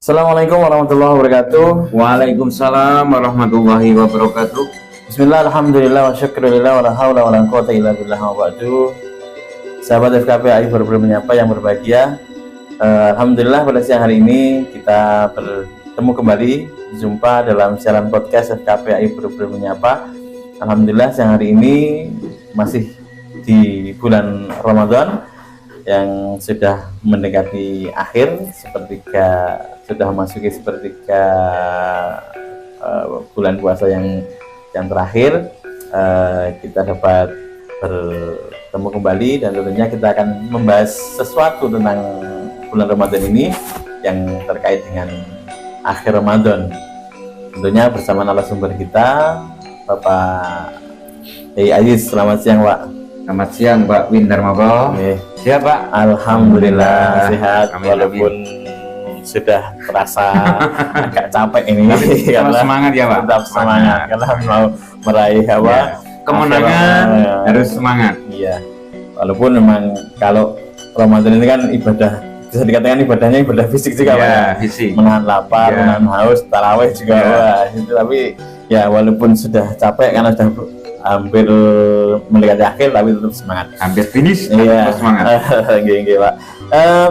Assalamualaikum warahmatullahi wabarakatuh. Waalaikumsalam warahmatullahi wabarakatuh. Bismillah, alhamdulillah, wa syukurillah, wa la hawla wa la quwwata illa billah wa ba'du. Sahabat FKP AI Berburu Menyapa yang berbahagia, alhamdulillah pada siang hari ini kita bertemu kembali, jumpa dalam siaran podcast FKP AI Berburu Menyapa. Alhamdulillah siang hari ini masih di bulan Ramadan yang sudah mendekati akhir, sudah memasuki sepertiga bulan puasa yang terakhir. Kita dapat bertemu kembali dan tentunya kita akan membahas sesuatu tentang bulan Ramadan ini yang terkait dengan akhir Ramadan. Tentunya bersama narasumber kita, Bapak Aziz. Selamat siang, Pak. Selamat siang, Pak Windar Mabel. Siap, Pak? Alhamdulillah sehat, Amin, walaupun sudah terasa agak capek ini. Karena semangat ya, Pak. Tetap semangat karena mau meraih kemenangan harus semangat. Iya. Walaupun memang kalau Ramadan ini kan ibadah, bisa dikatakan ibadahnya ibadah fisik juga, Pak. Ya, fisik. Menahan lapar, menahan haus, tarawih juga. Wah, itu, tapi ya walaupun sudah capek karena sudah hampir mendekati akhir, tapi tetap semangat. Hampir finish, iya. tetap semangat. Gini, Pak.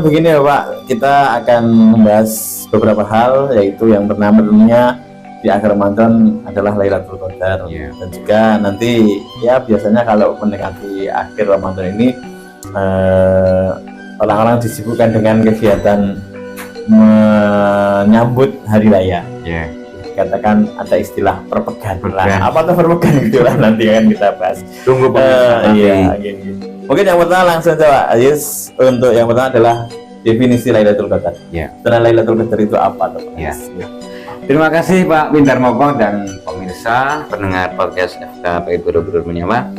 Begini ya, Pak, kita akan membahas beberapa hal, yaitu yang pertama tentunya di akhir Ramadan adalah Lailatul Qadar. Dan juga nanti ya biasanya kalau mendekati akhir Ramadan ini orang-orang disibukkan dengan kegiatan menyambut hari raya. Katakan ada istilah perpegan. Apa tuh perpegan gitu lah, nanti akan kita bahas. Tunggu iya, gini. Mungkin yang pertama langsung coba Aziz, untuk yang pertama adalah definisi Lailatul Qadar. Setelah Lailatul Qadar itu apa tuh? Terima kasih Pak Windar Mabel dan pemirsa pendengar podcast FKP Berburu Menyapa.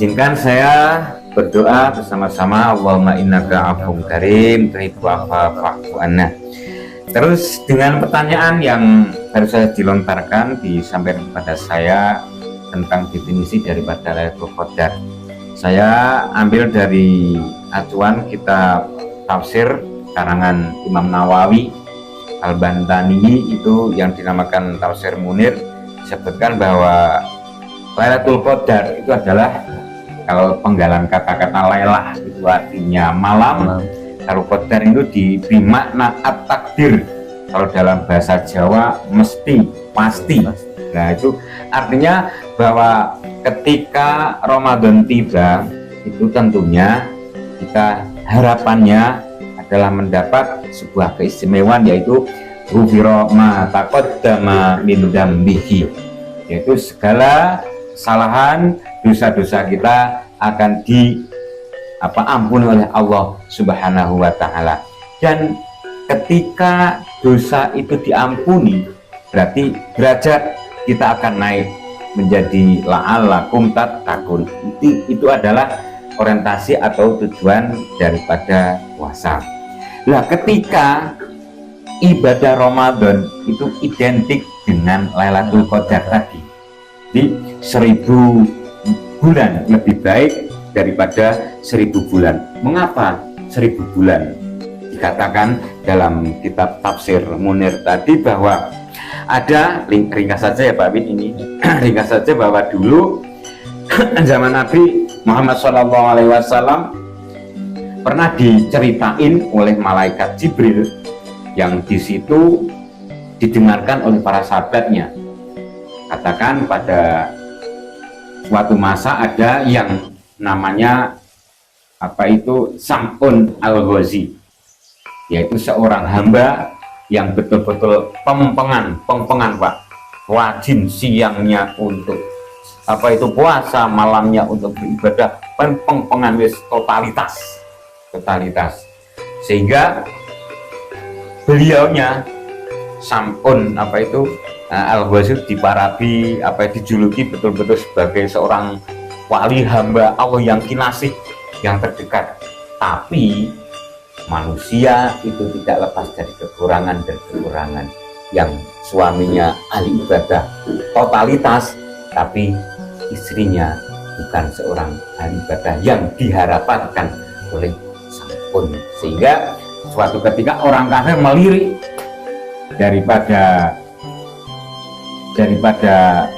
Izinkan saya berdoa bersama-sama. Allahumma innaka afuwwun karim tuhibbu afwa fa'fu anna. Terus dengan pertanyaan yang baru saja dilontarkan disampaikan kepada saya tentang definisi daripada Lailatul Qadar, saya ambil dari acuan kitab tafsir karangan Imam Nawawi Al-Bantani, itu yang dinamakan Tafsir Munir, disebutkan bahwa Lailatul Qadar itu adalah, kalau penggalan kata-kata Lailah itu artinya malam. Kalau Qadar itu bermakna at-takdir, kalau dalam bahasa Jawa mesti, pasti. Nah, itu artinya bahwa ketika Ramadan tiba, itu tentunya kita harapannya adalah mendapat sebuah keistimewaan, yaitu ghufira ma taqaddama min dzambihi, yaitu segala kesalahan, dosa-dosa kita akan ampuni oleh Allah Subhanahu wa Ta'ala. Dan ketika dosa itu diampuni, berarti derajat kita akan naik menjadi la'allakum tattaqun. Itu adalah orientasi atau tujuan daripada puasa. Nah, ketika ibadah Ramadan itu identik dengan Lailatul Qadar tadi, di 1000 bulan lebih baik daripada 1000 bulan. Mengapa 1000 bulan? Dikatakan dalam kitab tafsir Munir tadi bahwa ada, ringkas saja ya Pak Win ini, ringkas saja bahwa dulu zaman Nabi Muhammad SAW pernah diceritain oleh malaikat Jibril, yang di situ didengarkan oleh para sahabatnya. Katakan pada suatu masa ada yang namanya Sam'un al-Ghazi, yaitu seorang hamba yang betul-betul pempengan Pak, rajin siangnya untuk puasa, malamnya untuk beribadah, pempengan totalitas, sehingga beliaunya Sam'un al-Ghazi dijuluki betul-betul sebagai seorang wali hamba Allah yang kinasih, yang terdekat. Tapi manusia itu tidak lepas dari kekurangan yang suaminya ahli ibadah totalitas, tapi istrinya bukan seorang ahli ibadah yang diharapkan oleh Sam'un. Sehingga suatu ketika orang kafir melirik daripada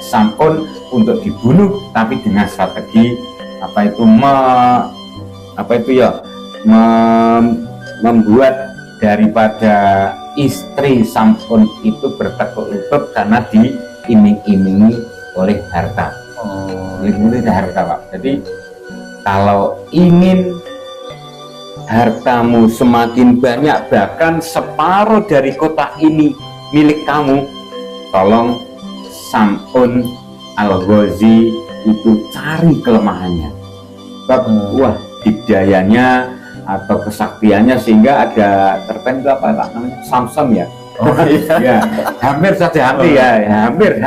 Sam'un untuk dibunuh, tapi dengan strategi membuat daripada istri Sam'un itu bertekuk lutut karena diiming-imingi oleh harta. Oleh harta, Pak. Jadi kalau ingin hartamu semakin banyak, bahkan separuh dari kota ini milik kamu, tolong Sam'un Al-Ghazi itu cari kelemahannya. Wah, dikdayanya atau kesaktiannya sehingga ada tertentu namanya Samson ya. Ya, hampir saja hampir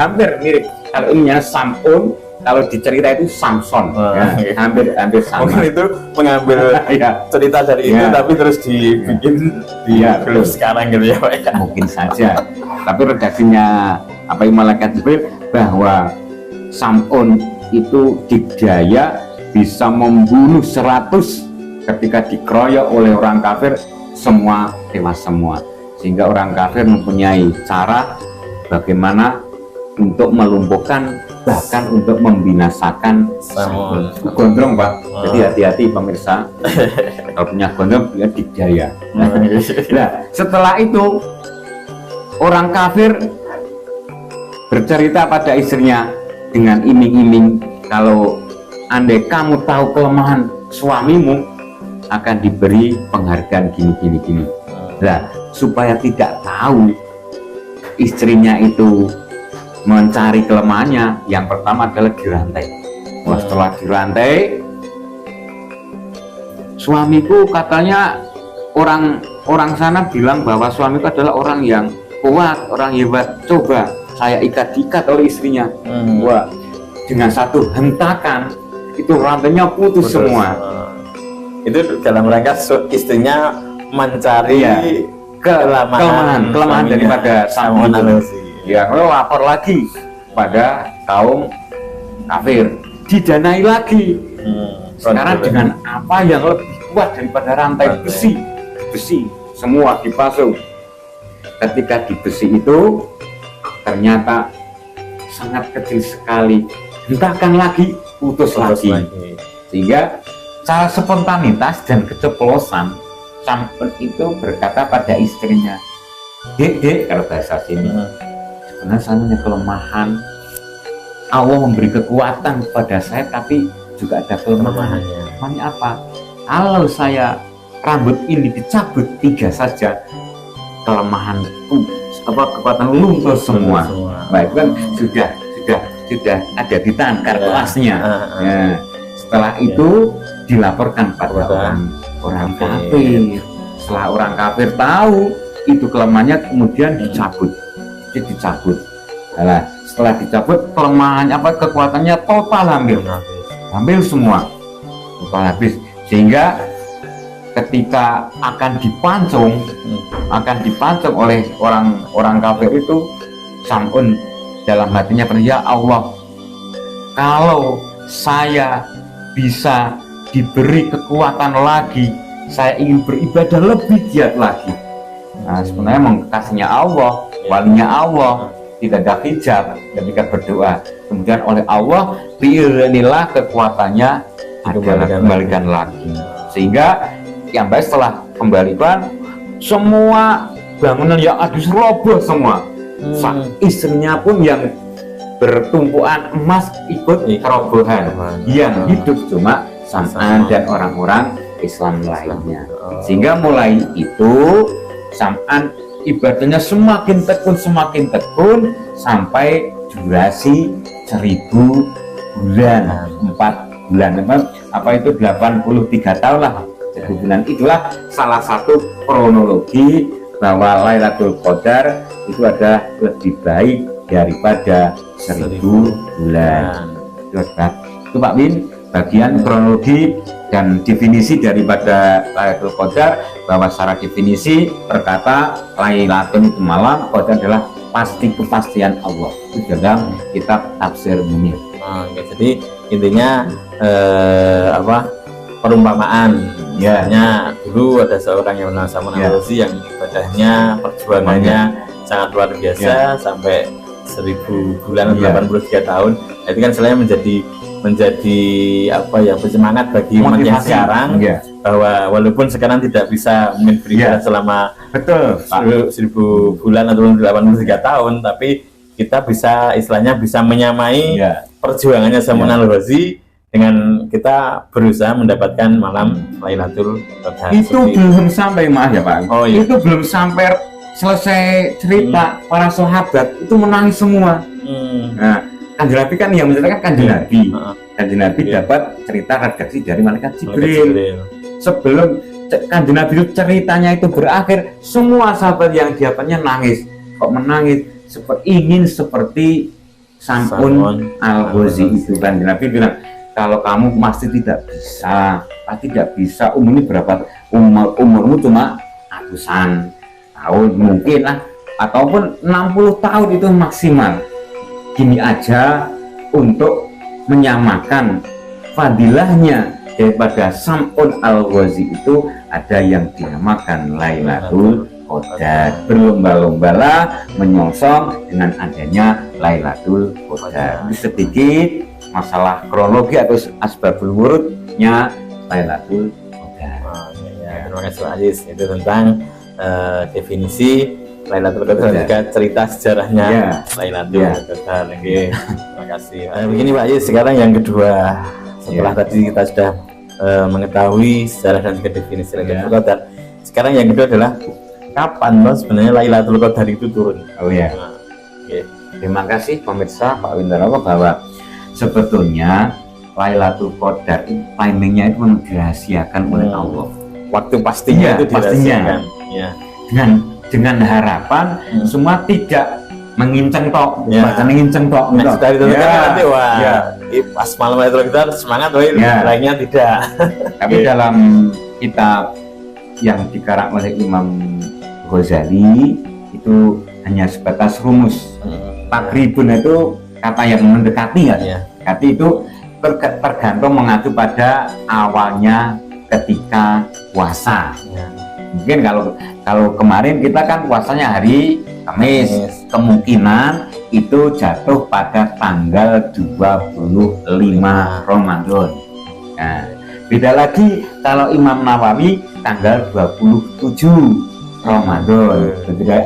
mirip. Kalau ininya Sam'un, kalau dicerita itu Samson. Hampir sama. Mungkin itu mengambil cerita dari itu tapi terus dibikin film sekarang gitu ya, Pak ya. Mungkin saja. Tapi redaksinya malaikat Jibril bahwa Sam'un itu dikdaya bisa membunuh 100 ketika dikeroyok oleh orang kafir, semua tewas semua. Sehingga orang kafir mempunyai cara bagaimana untuk melumpuhkan, bahkan untuk membinasakan gondrong, Pak. Jadi hati-hati pemirsa, kalau punya gondrong dia dikdaya. Nah, setelah itu orang kafir bercerita pada istrinya dengan iming-iming, kalau andai kamu tahu kelemahan suamimu akan diberi penghargaan gini. Nah, supaya tidak tahu istrinya itu mencari kelemahannya, yang pertama adalah dirantai. Setelah dirantai, suamiku katanya orang sana bilang bahwa suamiku adalah orang yang kuat, orang hebat. Coba saya ikat oleh istrinya. Wah, dengan satu hentakan itu rantainya putus semua. Itu dalam rangka istrinya mencari kelemahan daripada Sam'un. Ya, kalau lapor lagi pada kaum kafir, didanai lagi. Sekarang dengan apa yang lebih kuat daripada rantai besi semua dipasung. Ketika di besi itu ternyata sangat kecil sekali, hentakan lagi putus lagi. Sehingga secara spontanitas dan keceplosan, Sam'un itu berkata pada istrinya, Dek, kalau bahasa sini, sebenarnya saya punya kelemahan. Allah memberi kekuatan kepada saya, tapi juga ada kelemahannya. Kelemahannya apa? Kalau saya rambut ini dicabut 3 saja, kelemahanku, kekuatan luntur semua. Baik, kan sudah ada di tangan kartuasnya. Ya. Setelah itu dilaporkan pada orang kafir. Setelah orang kafir tahu itu kelemahannya, kemudian dicabut. Nah, setelah dicabut, kelemahannya kekuatannya total hampir semua, total habis. Sehingga ketika akan dipancung oleh orang kafir itu, Sam'un dalam hatinya berkata, ya Allah, kalau saya bisa diberi kekuatan lagi, saya ingin beribadah lebih giat lagi. Nah, sebenarnya memang kekasihnya Allah, walinya Allah, tidak ada hijab ketika berdoa. Kemudian oleh Allah, biiznillah kekuatannya dikembalikan lagi. Sehingga yang baik setelah kembalikan, semua bangunan yang habis roboh semua. Istrinya pun yang bertumpuan emas ikut kerobohan. Yang hidup cuma Sam'an dan orang-orang Islam lainnya. Sehingga mulai itu Sam'an ibadahnya semakin tekun sampai durasi 1000 bulan, 4 bulan, itu 83 tahun lah. 1000 bulan. Itulah salah satu kronologi bahwa Lailatul Qadar itu ada lebih baik daripada 1000 bulan. Itu Pak Win, bagian kronologi dan definisi daripada Lailatul Qadar, bahwa secara definisi berkata Lailatul itu malam, Qadar adalah kepastian Allah. Itu dalam kitab Tafsir Munir. Jadi intinya perumpamaan. Ya, dulu ada seorang yang bernama Sam'un Al-Ghazi yang ibadahnya, perjuangannya sangat luar biasa sampai 1000 bulan atau 83 tahun. Itu kan selain menjadi apa ya, bersemangat bagi umat yang sekarang bahwa walaupun sekarang tidak bisa mungkin beribadah selama betul 1000 bulan atau 83 tahun, tapi kita bisa istilahnya bisa menyamai perjuangannya Salman Al-Ghazi dengan kita berusaha mendapatkan malam Lailatul Qadar. Itu belum sampai, maaf ya Pak. Oh, iya. Itu belum sampai selesai cerita para sahabat itu menangis semua. Nah, Kanjeng Nabi kan yang menceritakan Kanjeng Nabi. Kanjeng Nabi dapat cerita redaksi dari malaikat Jibril. Sebelum Kanjeng Nabi itu ceritanya itu berakhir, semua sahabat yang di hadapannya nangis. Kok menangis? Ingin seperti Salman Al-Ghazi itu. Kanjeng Nabi bilang, kalau kamu pasti tidak bisa, umurnya berapa? Umurmu cuma ratusan tahun mungkin lah, ataupun 60 tahun itu maksimal. Gini aja untuk menyamakan fadilahnya daripada Salman Al-Ghazi itu, ada yang dinamakan Lailatul Qadar. Berlomba-lombalah menyongsong dengan adanya Lailatul Qadar. Sedikit masalah kronologi atau asbabul wurudnya Lailatul Qadar. Terima kasih Pak Aziz. Itu tentang definisi Lailatul Qadar dan juga cerita sejarahnya Lailatul Qadar. Terima kasih. Begini Pak Aziz, sekarang yang kedua, setelah tadi kita sudah mengetahui sejarah dan juga definisi Lailatul Qadar, sekarang yang kedua adalah kapan loh sebenarnya Lailatul Qadar itu turun? Terima kasih pemirsa Pak Windaroko, bahwa sebetulnya Lailatul Qadar itu timingnya itu dirahasiakan oleh Allah. Waktu pastinya itu dirahasiakan. Dengan harapan semua tidak menginceng tok, bahkan menginceng tok. Nah, sudah ditentukan nanti pas malam Lailatul Qadar semangat, lainnya tidak. Tapi dalam kitab yang dikarang oleh Imam Ghazali itu hanya sebatas rumus. Takribun itu kata yang mendekati, Kati itu tergantung mengacu pada awalnya ketika puasa. Mungkin kalau kemarin kita kan puasanya hari Kamis, kemungkinan itu jatuh pada tanggal 25 Ramadan. Nah, beda lagi kalau Imam Nawawi tanggal 27 Ramadan.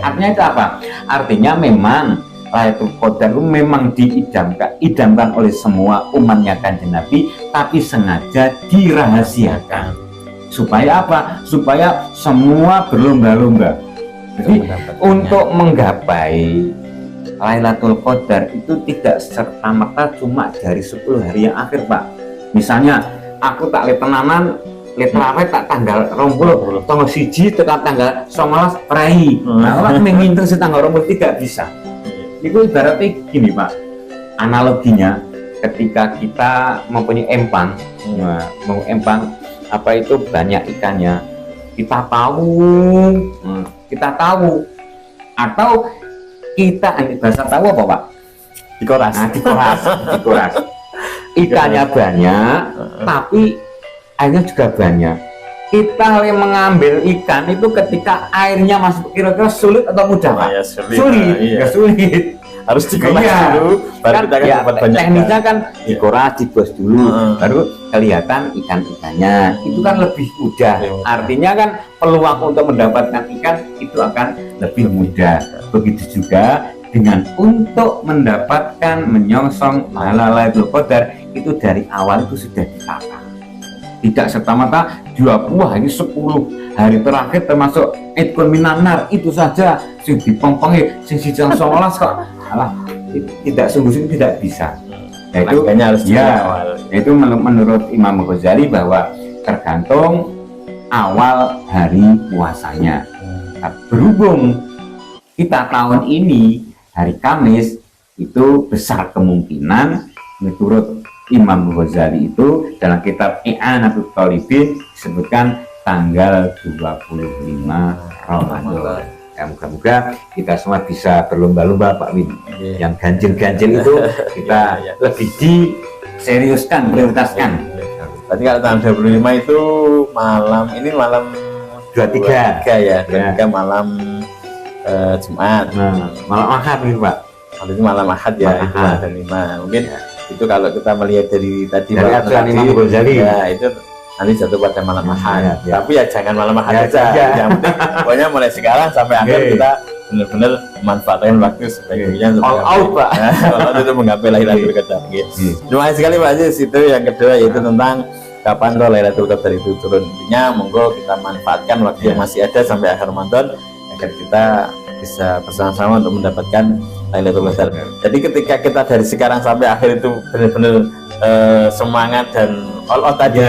Artinya itu apa? Artinya memang Lailatul Qadar itu memang diidamkan oleh semua umatnya Kanjeng Nabi, tapi sengaja dirahasiakan. Supaya apa? Supaya semua berlomba-lomba. Jadi untuk menggapai Lailatul Qadar itu tidak serta-merta cuma dari 10 hari yang akhir, Pak. Misalnya aku tak tenanan literaweh tak tanggal 20 tanggal 1 tekan tanggal 19 Rai. Nah, orang menginter tanggal 20 tidak bisa. Itu ibaratnya gini Pak, analoginya ketika kita mempunyai empang, mau empang apa itu banyak ikannya, kita tahu atau kita bahasa tahu apa Pak? Dikoras. Nah, dikoras. Ikannya banyak, tapi airnya juga banyak. Kita yang mengambil ikan itu ketika airnya masih kira-kira sulit atau mudah Pak? Sulit. Harus dikoras dulu, baru kan, kita akan dapat banyak. Teknisnya kan dikoras, dibos dulu, baru kelihatan ikan-ikannya. Itu kan lebih mudah. Artinya kan peluang untuk mendapatkan ikan itu akan lebih mudah. Begitu juga dengan untuk mendapatkan menyongsong Lailatul Qadar itu dari awal itu sudah ditata. Tidak serta-merta 20 hari 10 hari terakhir termasuk Idkun Minanar itu saja sing dipongpongi sing sijang 19 kok tidak sungguh-sungguh tidak bisa. Itu harus awal. Itu menurut Imam Ghazali bahwa tergantung awal hari puasanya. Nah, berhubung kita tahun ini hari Kamis, itu besar kemungkinan menurut Imam Ghazali itu dalam kitab I'anatul Thalibin disebutkan tanggal 25 Ramadan. Ya, moga-moga kita semua bisa berlomba-lomba Pak Win. Yang ganjil-ganjil itu kita lebih diseriuskan, prioritaskan. Berarti kalau tanggal 25 itu malam 23 ya. 23 malam Jumat. Nah, malam Ahad nih Pak. Waktu itu malam Ahad ya, Malam itu Ahad. ada 5. Mungkin itu kalau kita melihat dari tadi Dari Pak aturan tadi, Imam Ghazali. ya itu nanti jatuh pada malam Ahad. Ya. Tapi ya jangan malam Ahad Ya, aja. ya. Yang penting pokoknya mulai sekarang sampai akhir Oke. kita benar-benar memanfaatkan waktu sebaik-baiknya untuk All menggapai- out, Pak. All out itu menggapai Lailatul Qadar. Gitu. Hmm. Terima kasih sekali Pak Aziz. Itu yang kedua yaitu tentang kapan loh Lailatul Qadar itu turun. Intinya monggo kita manfaatkan waktu yang masih ada sampai akhir Ramadan agar kita bisa bersama-sama untuk mendapatkan Lailatul Qadar. Jadi ketika kita dari sekarang sampai akhir itu benar-benar semangat dan all out tadi,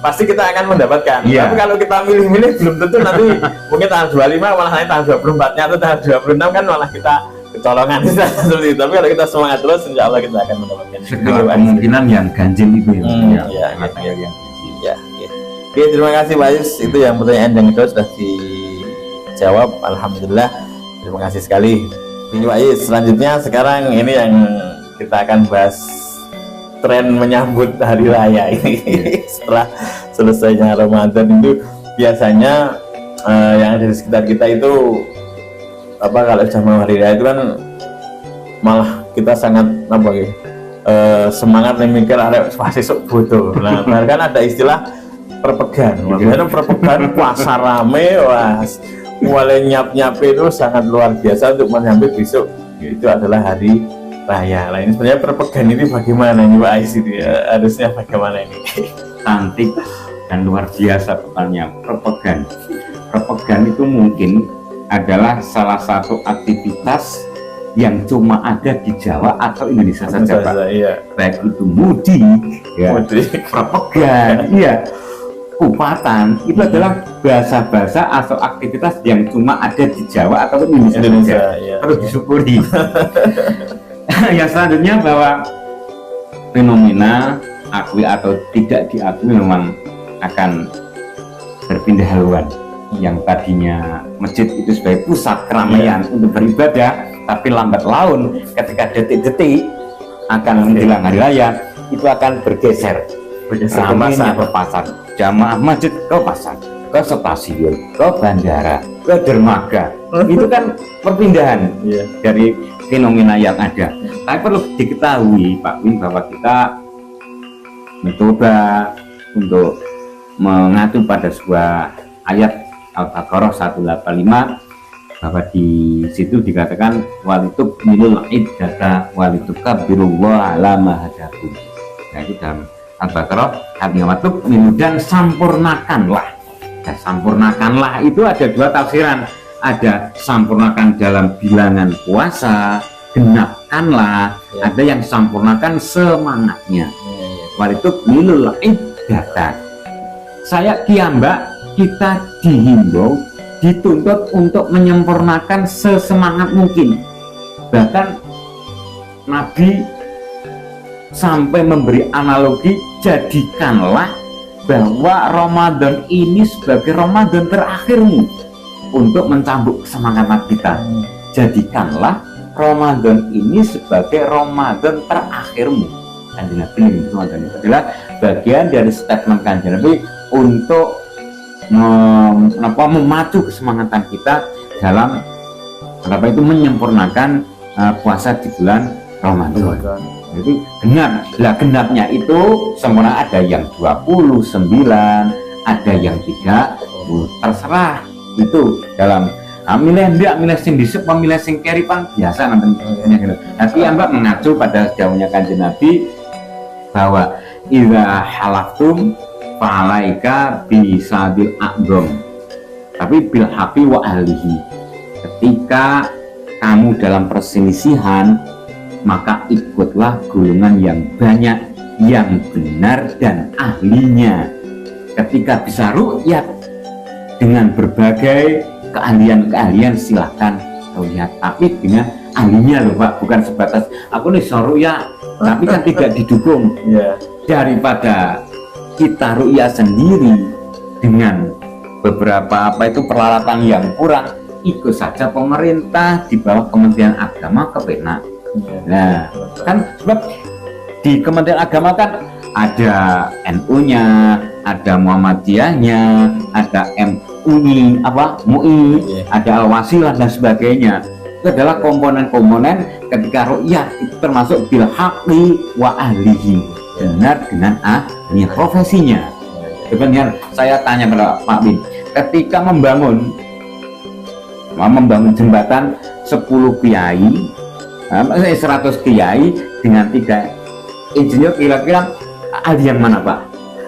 pasti kita akan mendapatkan. Iya. Tapi kalau kita milih-milih belum tentu nanti mungkin tanggal 25 malah nanti tanggal 24-nya atau tanggal 26 kan malah kita kecolongan seperti itu. Tapi kalau kita semangat terus, insya Allah kita akan mendapatkan. Segala kemungkinan yang ganjil itu ya. Iya, Ya, iya. yang Ya, ya. Oke, terima kasih Pak Yus. Itu yang pertanyaan yang kedua sudah dijawab. Alhamdulillah. Terima kasih sekali. Ini Pak Yus. Selanjutnya sekarang ini yang kita akan bahas tren menyambut hari raya ini. Setelah selesainya Ramadan itu biasanya yang ada di sekitar kita itu apa kalau jam hari raya itu kan malah kita sangat apa gitu semangat nih mikir arek pasti sok bodoh. Nah, kan ada istilah perpegan. Maksudnya perpegan puasa rame, wah mulai nyap itu sangat luar biasa untuk menyambut besok. Itu adalah hari raya. Nah, ini sebenarnya perpegan ini bagaimana ini Pak Ais ini? Harusnya bagaimana ini? cantik dan luar biasa pertanyaan. Perpegan itu mungkin adalah salah satu aktivitas yang cuma ada di Jawa atau Indonesia saja Pak. Iya. Baik itu mudik, ya, perpegan, iya, kupatan, itu adalah bahasa-bahasa atau aktivitas yang cuma ada di Jawa atau Indonesia, Indonesia, saja. iya. Harus disyukuri. Yang selanjutnya bahwa fenomena akui atau tidak diakui memang akan berpindah haluan. Yang tadinya masjid itu sebagai pusat keramaian untuk beribadah, tapi lambat laun ketika detik-detik akan menjelang hari raya itu akan bergeser ramainya ke pasar, jamaah masjid ke pasar, ke stasiun, ke bandara, ke dermaga. Itu kan perpindahan dari fenomena yang ada. Tapi perlu diketahui Pak Win bahwa kita mencoba untuk mengacu pada sebuah ayat Al-Baqarah 185 bahwa di situ dikatakan walitub milul iddata walitukabirullah ala ma hadakum. Nah, itu dalam Al-Baqarah walitub milu dan sampurnakanlah. Dan sampurnakanlah itu ada dua tafsiran. Ada sampurnakan dalam bilangan puasa, genapkanlah. Ada yang sampurnakan semangatnya. Walitub milul iddata. Saya kiambak kita dihimbau, dituntut untuk menyempurnakan sesemangat mungkin. Bahkan Nabi sampai memberi analogi, jadikanlah bahwa Ramadan ini sebagai Ramadan terakhirmu untuk mencambuk semangat kita. Jadikanlah Ramadan ini sebagai Ramadan terakhirmu. Kanjeng Nabi Ramadan itu adalah bagian dari statement Kanjeng Nabi untuk memacu kesemangatan kita dalam menyempurnakan puasa di bulan Ramadan. Jadi genap, genapnya itu sempurna, ada yang 29, ada yang 30, terserah itu dalam milih sing disep, milih sing keripan biasa nanti. Tapi Mbak mengacu pada jauhnya Kanjeng Nabi bahwa idza halaftum fa'alaika bisadil a'dham tapi bil haqi wa ahlihi. Ketika kamu dalam perselisihan, maka ikutlah golongan yang banyak, yang benar dan ahlinya. Ketika bisa ru'yat dengan berbagai keahlian silahkan ru'yat, tapi dengan ahlinya loh Pak, bukan sebatas aku nih ru'yat tapi kan tidak didukung. Daripada kita ru'yah sendiri dengan beberapa peralatan yang kurang, ikut saja pemerintah di bawah Kementerian Agama kepenak. Nah, kan sebab di Kementerian Agama kan ada NU-nya, ada Muhammadiyahnya, ada MUI UI, MUI, Iya. ada Al-Wasilah dan sebagainya. Itu adalah komponen-komponen ketika ru'yah itu termasuk bil haqqi wa ahlihi, benar dengan ahlinya, profesinya. Sebenarnya saya tanya pada Pak Bin, ketika membangun jembatan 10 kiai, 100 kiai dengan 3 insinyur, kira-kira ahli yang mana Pak?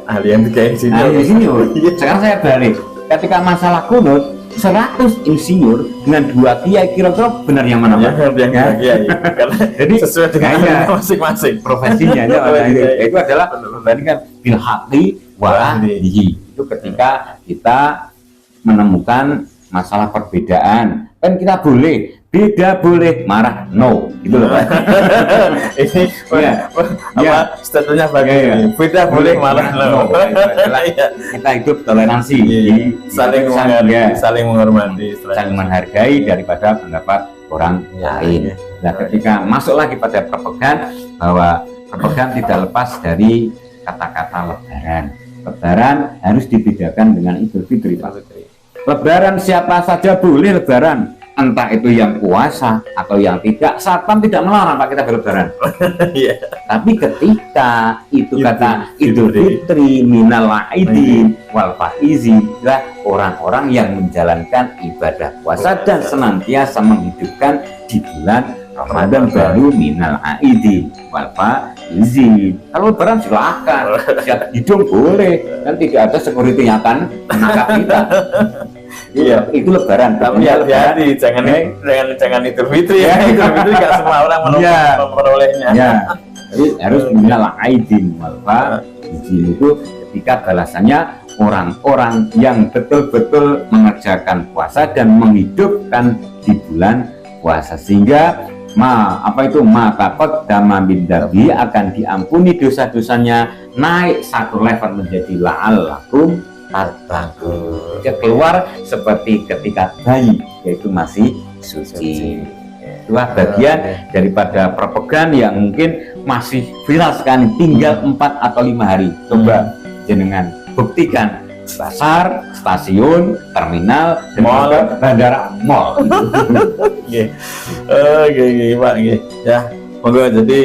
Ahli yang 3 insinyur. Ahli insinyur. Sekarang saya balik, ketika masalah kunut 100 insinyur dengan 2 kiai, kira-kira benar yang mana Pak? Yang kiai. Karena Jadi sesuai dengan masing-masing profesinya itu adalah membandingkan bil haqqi wa ahlihi. Itu ketika kita menemukan masalah perbedaan, kan kita boleh beda, boleh marah, no, gitu loh Pak. Ini ya, statusnya bagus. Beda boleh marah, no. Kita hidup toleransi, saling menghargai, saling menghormati, saling menghargai daripada pendapat orang lain. Nah, ketika masuk lagi pada perpecahan, bahwa perpecahan tidak lepas dari kata-kata lebaran. Lebaran harus dibedakan dengan Idul Fitri, Pak. Lebaran siapa saja boleh lebaran, entah itu yang puasa atau yang tidak. Satpam tidak melarang Pak kita berlebaran. Tapi ketika itu kata Idul Fitri minal aidin wal faizin, adalah orang-orang yang menjalankan ibadah puasa dan senantiasa menghidupkan di bulan Ramadan baru minal aidin wal faizin. Kalau lebaran silakan, siap hidung boleh, kan tidak ada security yang akan menangkap kita. Iya, itu lebaran. Tapi hati-hati, jangan Idul Fitri ya. Idul Fitri nggak semua orang memperolehnya. Ya, jadi harus minal aidin wal faizin, itu ketika balasannya orang-orang yang betul-betul mengerjakan puasa dan menghidupkan di bulan puasa, sehingga takut dama bindabi akan diampuni dosa-dosanya, naik 1 level menjadi la'allakum tattaqun. Dia keluar seperti ketika bayi, yaitu masih suci. Itulah bagian daripada perpecahan yang mungkin masih viral sekali, tinggal 4 atau 5 hari. Coba jenengan buktikan, pasar, stasiun, terminal, mall, bandara, mall. Oke, Pak. Ya, monggo. Jadi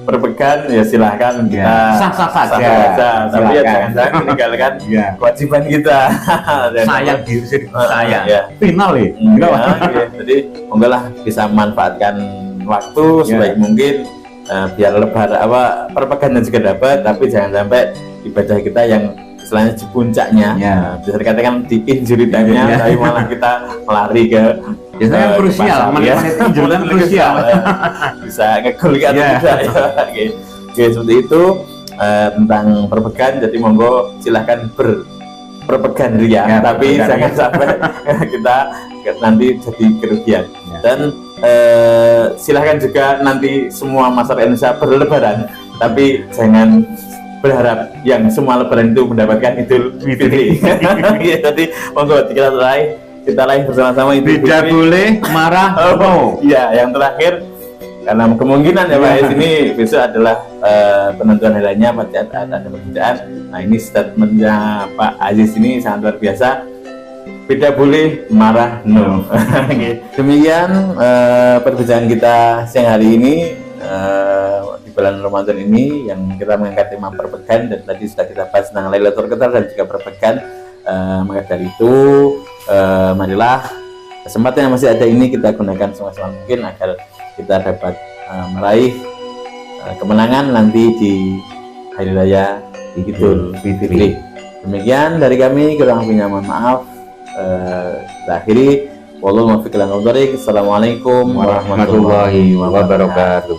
perpecahan ya silahkan kita sah-sah saja. Tapi ya jangan meninggalkan kewajiban kita. Sayang diri saya. Final ya. Jadi monggo lah bisa manfaatkan waktu sebaik mungkin, biar lebaran perpecahan juga dapat, tapi jangan sampai ibadah kita yang istilahnya di puncaknya, bisa dikatakan di injury time-nya, tapi malah kita lari ke biasanya krusial, menit injury krusial, bisa ngegol atau tidak ya. Oke, seperti itu tentang perpecahan. Jadi monggo silahkan berperpecahan ria, tapi jangan sampai kita nanti jadi kerugian. Dan silahkan juga nanti semua masyarakat Indonesia berlebaran, tapi jangan berharap yang semua lebaran itu mendapatkan Idul Fitri. Jadi monggo kita raih bersama-sama Idul Fitri. Tidak boleh marah. Iya, yang terakhir, karena kemungkinan ya Pak, ini besok adalah penentuan hari raya, pasti ada perbedaan. Nah, ini statementnya Pak Aziz ini sangat luar biasa. Tidak boleh marah, no. Demikian perbincangan kita siang hari ini di bulan Ramadan ini, yang kita mengangkat tema perpecahan, dan tadi sudah kita bahas tentang Lailatul Qadar dan juga perpecahan. Maka dari itu marilah kesempatan yang masih ada ini kita gunakan semaksimal mungkin agar kita dapat meraih kemenangan nanti di hari raya Idul Fitri. Demikian dari kami, kurang lebihnya mohon maaf. Kita akhiri. Wallahu muwaffiq ila aqwamit thoriq. Assalamualaikum warahmatullahi wabarakatuh.